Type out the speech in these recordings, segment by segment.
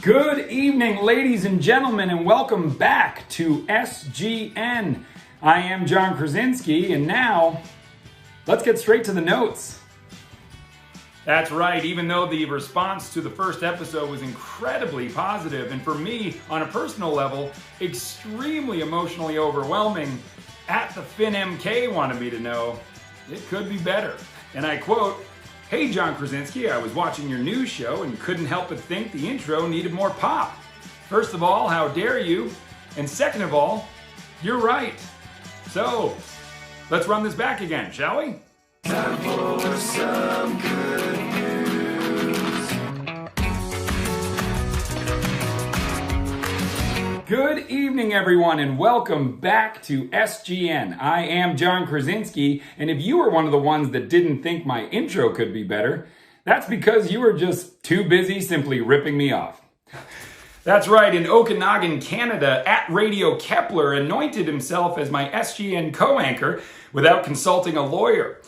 Good evening, ladies and gentlemen, and welcome back to SGN. I am John Krasinski, and now, let's get straight to the notes. That's right, even though the response to the first episode was incredibly positive, and for me, on a personal level, extremely emotionally overwhelming, at the FinMK wanted me to know, it could be better. And I quote, "Hey John Krasinski, I was watching your news show and couldn't help but think the intro needed more pop. First of all, how dare you? And second of all, you're right. So, let's run this back again, shall we?" Time for some good news. Good evening, everyone, and welcome back to SGN. I am John Krasinski, and if you were one of the ones that didn't think my intro could be better, that's because you were just too busy simply ripping me off. That's right, in Okanagan, Canada, at Radio Kepler anointed himself as my SGN co-anchor without consulting a lawyer.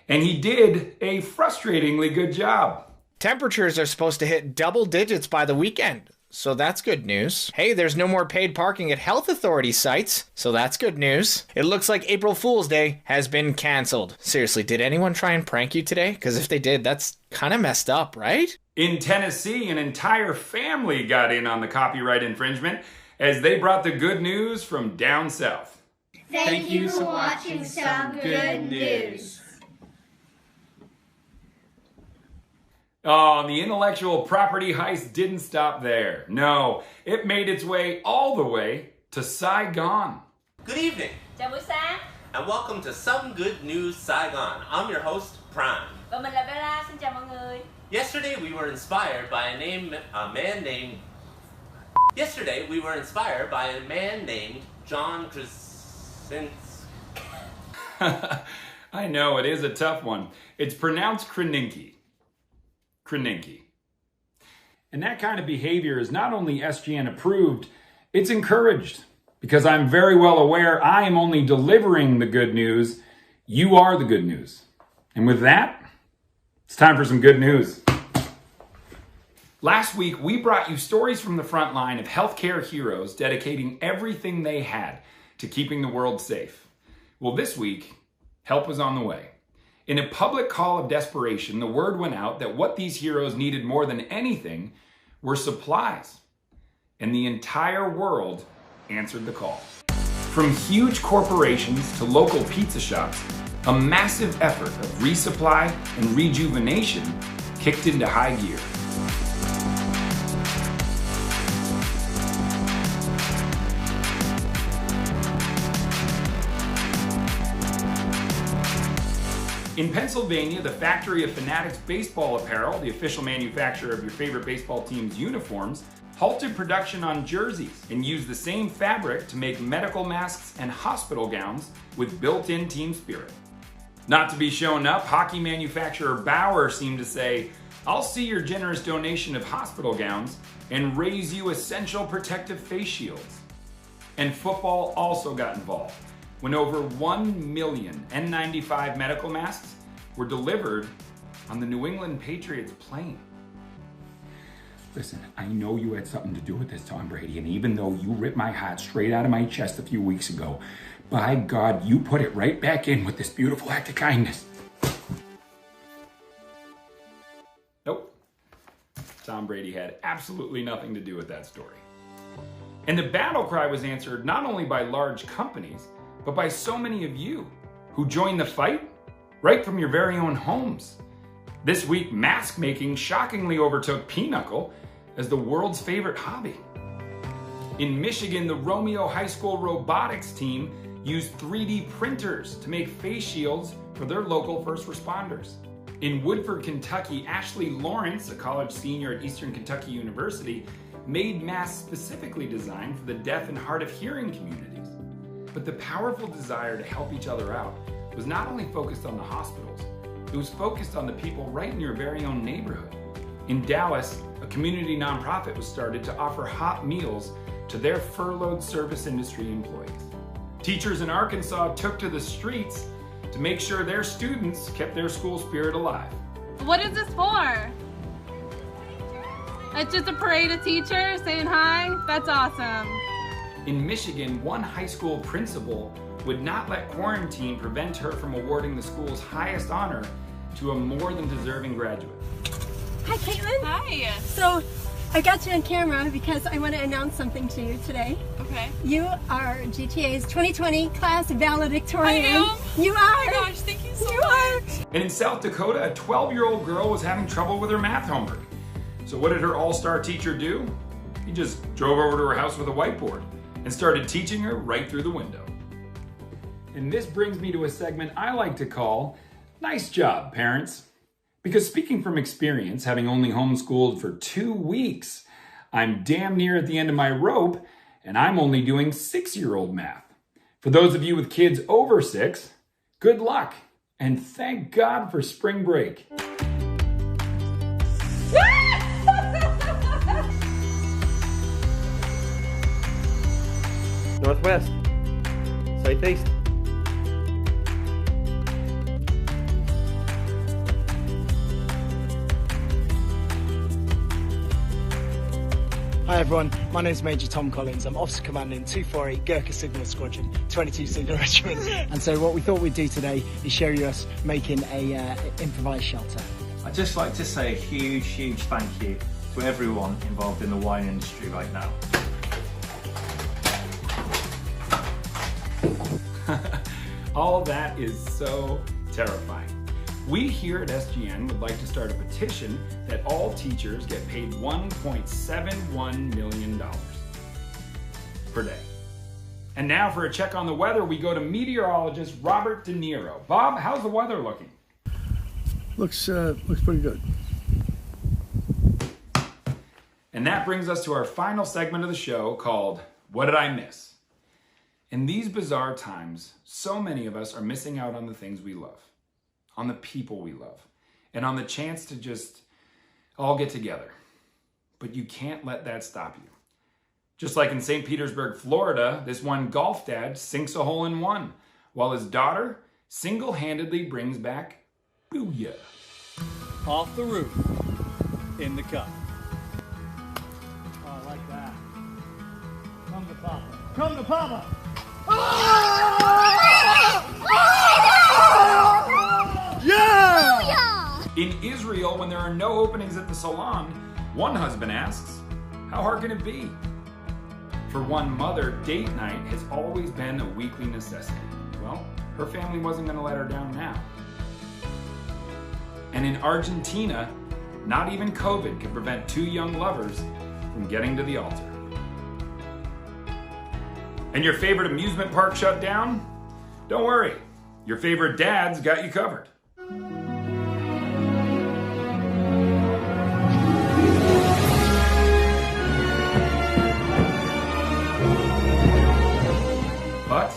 And he did a frustratingly good job. Temperatures are supposed to hit double digits by the weekend, so that's good news. Hey, there's no more paid parking at health authority sites, so that's good news. It looks like April Fool's Day has been cancelled. Seriously, did anyone try and prank you today? Because if they did, that's kind of messed up, right? In Tennessee, an entire family got in on the copyright infringement as they brought the good news from down south. Thank you for watching Some Good News. Oh, the intellectual property heist didn't stop there. No, it made its way all the way to Saigon. Good evening. Chào buổi sáng. And welcome to Some Good News Saigon. I'm your host, Prime. Và mình là Bella, xin chào mọi người. Yesterday we were inspired by a man named John Krasinski. I know, it is a tough one. It's pronounced Krasinski. Krasinski. And that kind of behavior is not only SGN approved, it's encouraged. Because I'm very well aware I am only delivering the good news. You are the good news. And with that, it's time for some good news. Last week, we brought you stories from the front line of healthcare heroes dedicating everything they had to keeping the world safe. Well, this week, help was on the way. In a public call of desperation, the word went out that what these heroes needed more than anything were supplies. And the entire world answered the call. From huge corporations to local pizza shops, a massive effort of resupply and rejuvenation kicked into high gear. In Pennsylvania, the factory of Fanatics Baseball Apparel, the official manufacturer of your favorite baseball team's uniforms, halted production on jerseys and used the same fabric to make medical masks and hospital gowns with built-in team spirit. Not to be shown up, hockey manufacturer Bauer seemed to say, "I'll see your generous donation of hospital gowns and raise you essential protective face shields." And football also got involved when over 1 million N95 medical masks were delivered on the New England Patriots plane. Listen, I know you had something to do with this, Tom Brady, and even though you ripped my heart straight out of my chest a few weeks ago, by God, you put it right back in with this beautiful act of kindness. Nope. Tom Brady had absolutely nothing to do with that story. And the battle cry was answered not only by large companies, but by so many of you who joined the fight right from your very own homes. This week, mask making shockingly overtook pinochle as the world's favorite hobby. In Michigan, the Romeo High School robotics team used 3D printers to make face shields for their local first responders. In Woodford, Kentucky, Ashley Lawrence, a college senior at Eastern Kentucky University, made masks specifically designed for the deaf and hard of hearing communities. But the powerful desire to help each other out was not only focused on the hospitals, it was focused on the people right in your very own neighborhood. In Dallas, a community nonprofit was started to offer hot meals to their furloughed service industry employees. Teachers in Arkansas took to the streets to make sure their students kept their school spirit alive. What is this for? It's just a parade of teachers saying hi? That's awesome. In Michigan, one high school principal would not let quarantine prevent her from awarding the school's highest honor to a more than deserving graduate. Hi, Caitlin. Hi. So, I got you on camera because I want to announce something to you today. Okay. You are GTA's 2020 class valedictorian. I am? You are. Oh my gosh, thank you so much. And in South Dakota, a 12-year-old girl was having trouble with her math homework. So what did her all-star teacher do? He just drove over to her house with a whiteboard and started teaching her right through the window. And this brings me to a segment I like to call, Nice Job, Parents. Because speaking from experience, having only homeschooled for 2 weeks, I'm damn near at the end of my rope, and I'm only doing 6-year-old math. For those of you with kids over 6, good luck, and thank God for spring break. Northwest. Southeast. Hi everyone, my name is Major Tom Collins. I'm Officer Commanding 248 Gurkha Signal Squadron, 22 Signal Regiment. And so what we thought we'd do today is show you us making a improvised shelter. I'd just like to say a huge thank you to everyone involved in the wine industry right now. All that is so terrifying. We here at SGN would like to start a petition that all teachers get paid $1.71 million per day. And now for a check on the weather, we go to meteorologist Robert De Niro. Bob, how's the weather looking? Looks pretty good. And that brings us to our final segment of the show called What Did I Miss? In these bizarre times, so many of us are missing out on the things we love, on the people we love, and on the chance to just all get together. But you can't let that stop you. Just like in St. Petersburg, Florida, this one golf dad sinks a hole in one, while his daughter single-handedly brings back booyah. Off the roof, in the cup. Oh, I like that. Come to Papa. Come to Papa! Yeah! In Israel, when there are no openings at the salon, one husband asks, how hard can it be? For one mother, date night has always been a weekly necessity. Well, her family wasn't going to let her down now. And in Argentina, not even COVID could prevent two young lovers from getting to the altar. And your favorite amusement park shut down? Don't worry, your favorite dad's got you covered. But,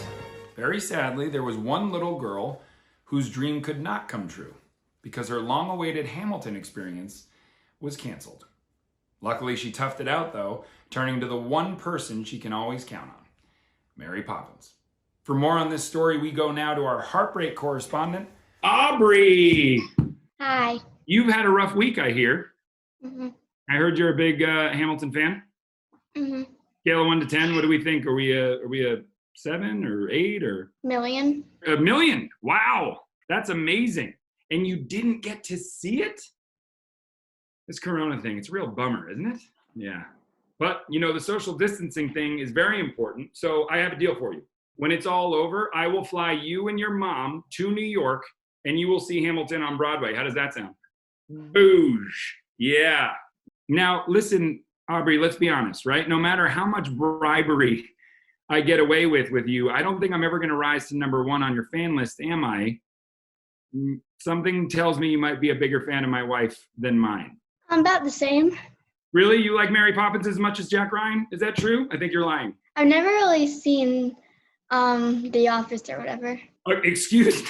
very sadly, there was one little girl whose dream could not come true because her long-awaited Hamilton experience was canceled. Luckily, she toughed it out, though, turning to the one person she can always count on, Mary Poppins. For more on this story, we go now to our heartbreak correspondent, Aubrey. Hi. You've had a rough week, I hear. Mm-hmm. I heard you're a big Hamilton fan. Mm-hmm. Scale of 1 to 10, what do we think? Are we a 7 or 8 or? Million. A million. Wow. That's amazing. And you didn't get to see it? This Corona thing, it's a real bummer, isn't it? Yeah. But, you know, the social distancing thing is very important. So I have a deal for you. When it's all over, I will fly you and your mom to New York and you will see Hamilton on Broadway. How does that sound? Boosh. Yeah. Now, listen, Aubrey, let's be honest, right? No matter how much bribery I get away with you, I don't think I'm ever going to rise to number 1 on your fan list, am I? Something tells me you might be a bigger fan of my wife than mine. I'm about the same. Really? You like Mary Poppins as much as Jack Ryan? Is that true? I think you're lying. I've never really seen The Office or whatever. Excuse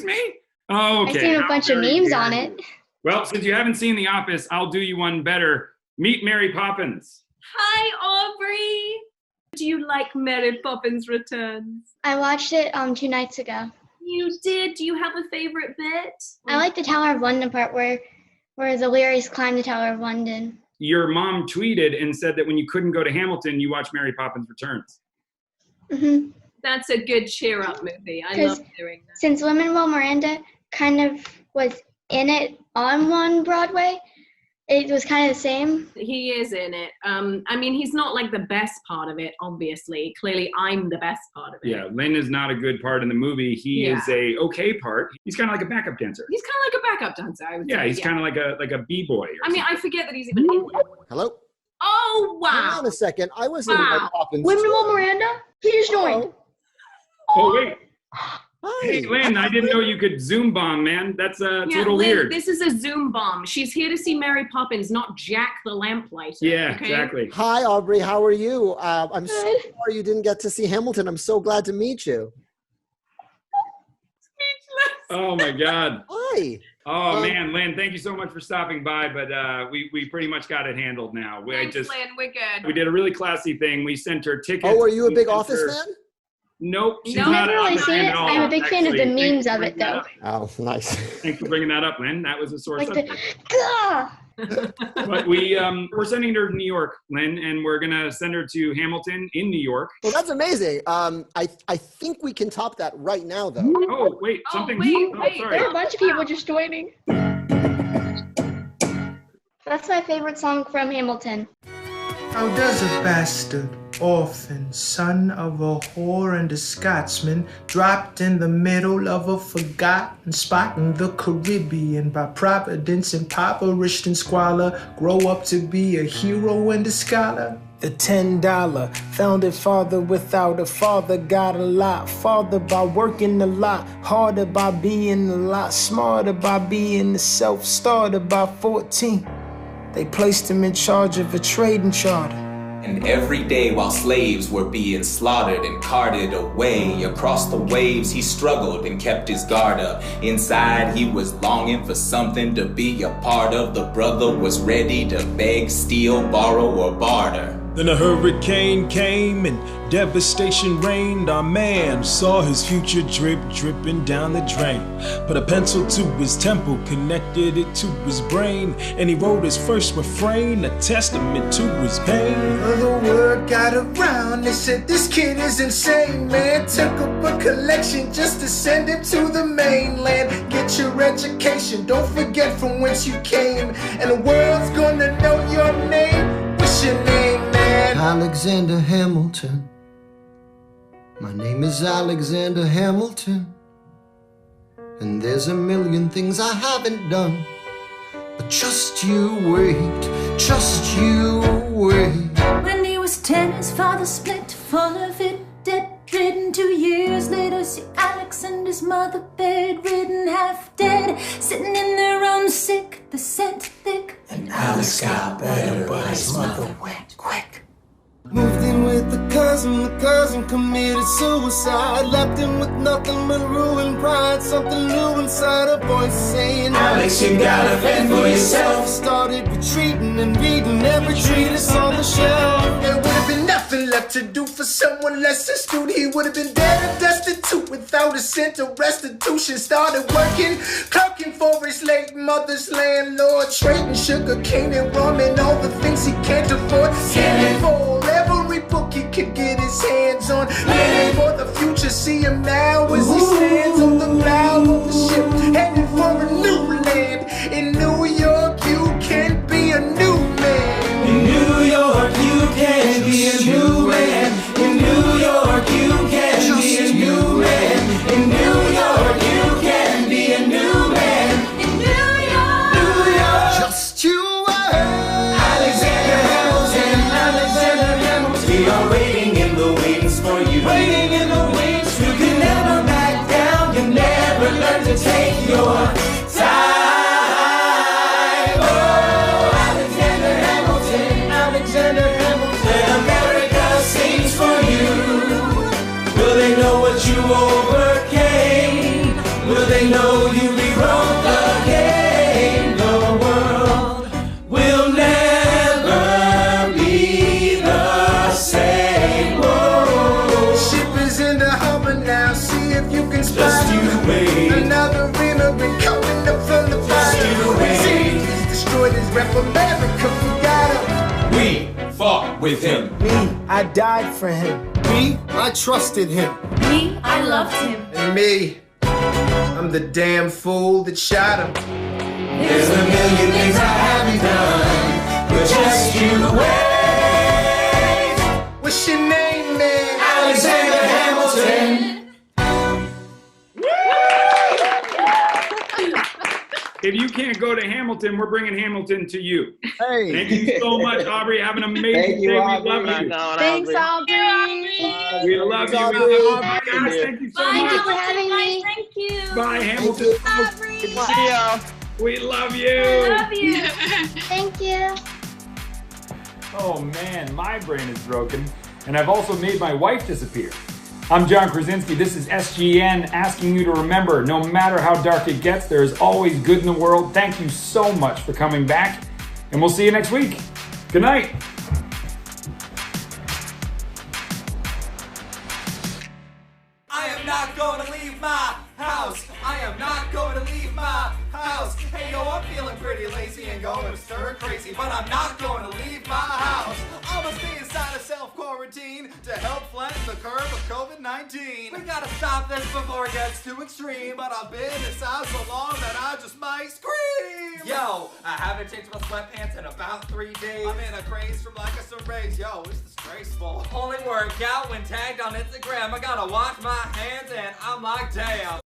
me? Oh, okay. I've seen a bunch of memes on it. Well, since you haven't seen The Office, I'll do you one better. Meet Mary Poppins. Hi, Aubrey. do you like Mary Poppins Returns? I watched it 2 nights ago. You did? Do you have a favorite bit? I like the Tower of London part where the Learys climb the Tower of London. Your mom tweeted and said that when you couldn't go to Hamilton, you watched Mary Poppins Returns. Mm-hmm. That's a good cheer-up movie. I love hearing that. Since Lin-Manuel Miranda kind of was in it on one Broadway, it was kind of the same. He is in it. I mean, he's not like the best part of it, obviously. Clearly, I'm the best part of it. Yeah, Lin is not a good part in the movie. He is a okay part. He's kind of like a backup dancer. He's kind of like a backup dancer, I would say. Yeah, he's kind of like a b-boy. I mean, I forget that he's even in it. Hello? Oh, wow. Hang on a second. I was in Mary Poppins. Lin-Manuel Miranda? He just joined. Oh, wait. Hi. Hey, Lynn, I didn't know you could Zoom bomb, man. That's a little Lynn, weird. This is a Zoom bomb. She's here to see Mary Poppins, not Jack the Lamplighter. Yeah, okay? exactly. Hi, Aubrey. How are you? I'm so sorry you didn't get to see Hamilton. I'm so glad to meet you. Speechless. Oh, my God. Hi. Oh, man, Lynn, thank you so much for stopping by, but we pretty much got it handled now. Thanks, Lynn. We're good. We did a really classy thing. We sent her tickets. Oh, are you a big Office fan? Nope. She's I've not never really an seen it. at all, I'm a big fan of the actually. memes of it, though. Oh, nice. Thanks for bringing that up, Lynn. That was a sore Like subject. Gah! But we're sending her to New York, Lynn, and we're going to send her to Hamilton in New York. Well, that's amazing. I think we can top that right now, though. Oh, wait, something. Wait. Sorry. There are a bunch of people just joining. That's my favorite song from Hamilton. How does a bastard, orphan, son of a whore and a Scotsman, dropped in the middle of a forgotten spot in the Caribbean by providence, impoverished in squalor, grow up to be a hero and a scholar? The $10 founded father without a father got a lot farther by working a lot harder, by being a lot smarter, by being a self-starter. By 14 they placed him in charge of a trading charter. And every day while slaves were being slaughtered and carted away across the waves, he struggled and kept his guard up. Inside he was longing for something to be a part of. The brother was ready to beg, steal, borrow, or barter. Then a hurricane came and devastation reigned. Our man saw his future dripping down the drain. Put a pencil to his temple, connected it to his brain, and he wrote his first refrain, a testament to his pain. The word got around, they said this kid is insane, man. Took up a collection just to send him to the mainland. Get your education, don't forget from whence you came, and the world's gonna know your name. What's your name, man? Alexander Hamilton. My name is Alexander Hamilton, and there's a million things I haven't done, but just you wait, just you wait. When he was 10, his father split, full of it, debt-ridden. 2 years later, see Alex and his mother bedridden, half dead, sitting in their own sick, the scent thick. And Alex got better, but his mother went quick. Moved in with the cousin committed suicide. Left him with nothing but ruined pride. Something new inside, a voice saying, Alex, you gotta fend for yourself. Started retreating and reading every treatise on the shelf. There would have been nothing left to do for someone less astute. He would have been dead and destitute without a cent of restitution. Started working, clerking for his late mother's landlord, trading sugar cane and rum and all the things he can't afford. Scanning for every book he could get his hands on. Planning for the future, see him now as he stands on the bow of the ship, headed for a new land. In New York, you can be a new man. In New York, you can be a new man. In New York, you can be a new man. In New York, you can be a new man. In New York, just you wait. Alexander Hamilton, Alexander Hamilton. We are waiting in the wings for you. Waiting in the wings. You can never back down. You never learn to take your time. Oh, Alexander Hamilton, Alexander Hamilton. America sings for you. Will they know what you overcame? Will they know you rewrote the game? The world will never be the same. Whoa. arena and coming up from the bottom. He's destroyed his rep, America forgot him. We fought with him. Me, I died for him. Me, I trusted him. Me, I loved him. And me, I'm the damn fool that shot him. There's a million things I haven't done, but just you wait. What's your name, man? Alexander Hamilton. If you can't go to Hamilton, we're bringing Hamilton to you. Hey. Thank you so much, Aubrey. Have an amazing day. We love you. Thanks, Aubrey. We love you. We love you. Guys, thank you so Thank much. you for having me. Thank you. Bye, Hamilton. See ya. We love you. Love you. Thank you. Oh man, my brain is broken. And I've also made my wife disappear. I'm John Krasinski. This is SGN asking you to remember, no matter how dark it gets, there is always good in the world. Thank you so much for coming back. And we'll see you next week. Good night. I am not going to leave my house. I am not going to leave my house. Hey yo, I'm feeling pretty lazy and going stir crazy, but I'm not going to leave my house. I'm gonna stay inside of self-quarantine to help flatten the curve of COVID-19. We gotta stop this before it gets too extreme, but I've been inside so long that I just might scream. Yo, I haven't changed my sweatpants in about 3 days. I'm in a craze from like a race. Yo, it's disgraceful. Only work out when tagged on Instagram. I gotta wash my hands and I'm like, damn.